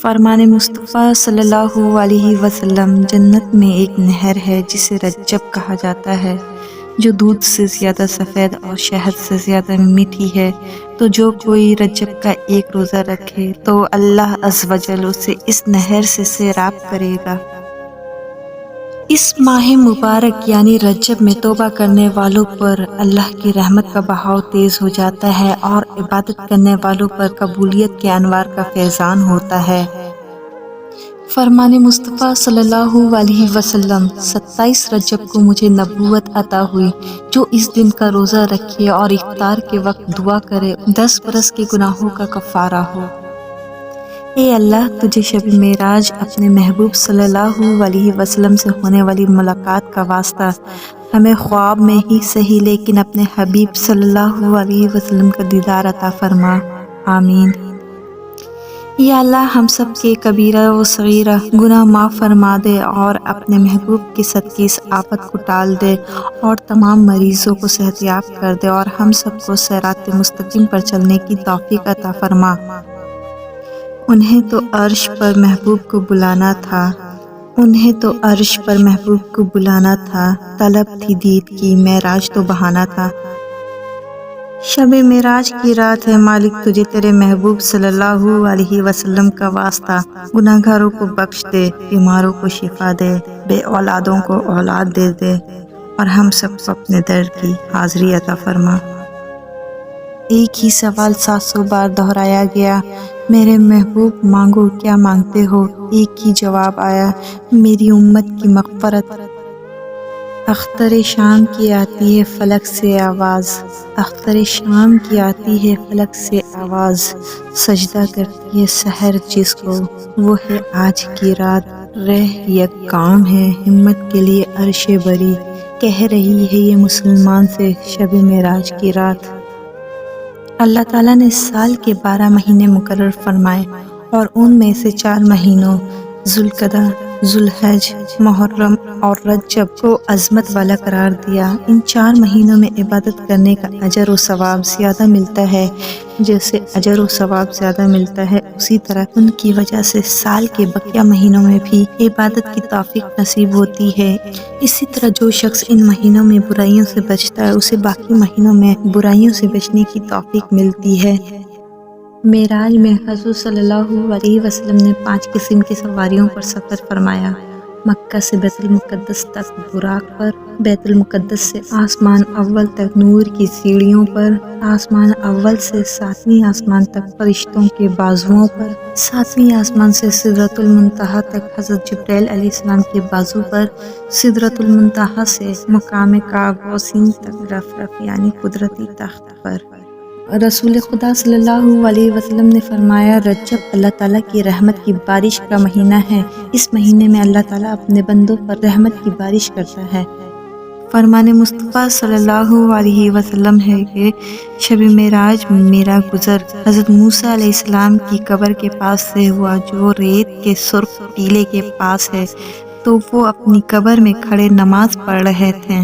فرمان مصطفیٰ صلی اللہ علیہ وسلم، جنت میں ایک نہر ہے جسے رجب کہا جاتا ہے، جو دودھ سے زیادہ سفید اور شہد سے زیادہ میٹھی ہے۔ تو جو کوئی رجب کا ایک روزہ رکھے تو اللہ عز و جل اسے اس نہر سے سیراب کرے گا۔ اس ماہ مبارک یعنی رجب میں توبہ کرنے والوں پر اللہ کی رحمت کا بہاؤ تیز ہو جاتا ہے اور عبادت کرنے والوں پر قبولیت کے انوار کا فیضان ہوتا ہے۔ فرمان مصطفیٰ صلی اللہ علیہ وسلم، 27 رجب کو مجھے نبوت عطا ہوئی، جو اس دن کا روزہ رکھے اور افطار کے وقت دعا کرے 10 برس کے گناہوں کا کفارہ ہو۔ اے اللہ، تجھے شب معراج اپنے محبوب صلی اللہ علیہ وسلم سے ہونے والی ملاقات کا واسطہ ہمیں خواب میں ہی صحیح لیکن اپنے حبیب صلی اللہ علیہ وسلم کا دیدار عطا فرما، آمین۔ یا اللہ، ہم سب کے کبیرہ و صغیرہ گناہ معاف فرما دے اور اپنے محبوب کے صدقے اس آفت کو ٹال دے اور تمام مریضوں کو صحت یاب کر دے اور ہم سب کو صراط مستقیم پر چلنے کی توفیق عطا فرما۔ انہیں تو عرش پر محبوب کو بلانا تھا، طلب تھی دید کی، معراج تو بہانہ تھا۔ شب معراج کی رات ہے مالک، تجھے تیرے محبوب صلی اللہ علیہ وسلم کا واسطہ، گناہگاروں کو بخش دے، بیماروں کو شفا دے، بے اولادوں کو اولاد دے دے اور ہم سب کو اپنے در کی حاضری عطا فرما۔ ایک ہی سوال 700 بار دہرایا گیا، میرے محبوب مانگو کیا مانگتے ہو؟ ایک ہی جواب آیا، میری امت کی مغفرت۔ اختر شام کی آتی ہے فلک سے آواز، سجدہ کرتی ہے سحر جس کو، وہ ہے آج کی رات، رہ یک کام ہے ہمت کے لیے عرش بری، کہہ رہی ہے یہ مسلمان سے شب معراج کی رات۔ اللہ تعالیٰ نے سال کے 12 مہینے مقرر فرمائے اور ان میں سے 4 مہینوں ذوالقعدہ، ذوالحج، محرم اور رجب کو عظمت والا قرار دیا۔ ان 4 مہینوں میں عبادت کرنے کا اجر و ثواب زیادہ ملتا ہے، جیسے اجر و ثواب زیادہ ملتا ہے اسی طرح ان کی وجہ سے سال کے بقیہ مہینوں میں بھی عبادت کی توفیق نصیب ہوتی ہے۔ اسی طرح جو شخص ان مہینوں میں برائیوں سے بچتا ہے اسے باقی مہینوں میں برائیوں سے بچنے کی توفیق ملتی ہے۔ معراج میں حضور صلی اللہ علیہ وسلم نے 5 قسم کی سواریوں پر سفر فرمایا۔ مکہ سے بیت المقدس تک براق پر، بیت المقدس سے آسمان اول تک نور کی سیڑھیوں پر، آسمان اول سے 7ویں آسمان تک فرشتوں کے بازوؤں پر، 7ویں آسمان سے سدرۃ المنتہا تک حضرت جبرائیل علیہ السلام کے بازو پر، سدرۃ المنتہا سے مقام کعب وسین تک رفرف یعنی قدرتی تخت پر۔ رسول خدا صلی اللہ علیہ وسلم نے فرمایا، رجب اللہ تعالیٰ کی رحمت کی بارش کا مہینہ ہے، اس مہینے میں اللہ تعالیٰ اپنے بندوں پر رحمت کی بارش کرتا ہے۔ فرمان مصطفیٰ صلی اللہ علیہ وسلم ہے کہ شب معراج میرا گزر حضرت موسیٰ علیہ السلام کی قبر کے پاس سے ہوا، جو ریت کے سرخ ٹیلے کے پاس ہے، تو وہ اپنی قبر میں کھڑے نماز پڑھ رہے تھے۔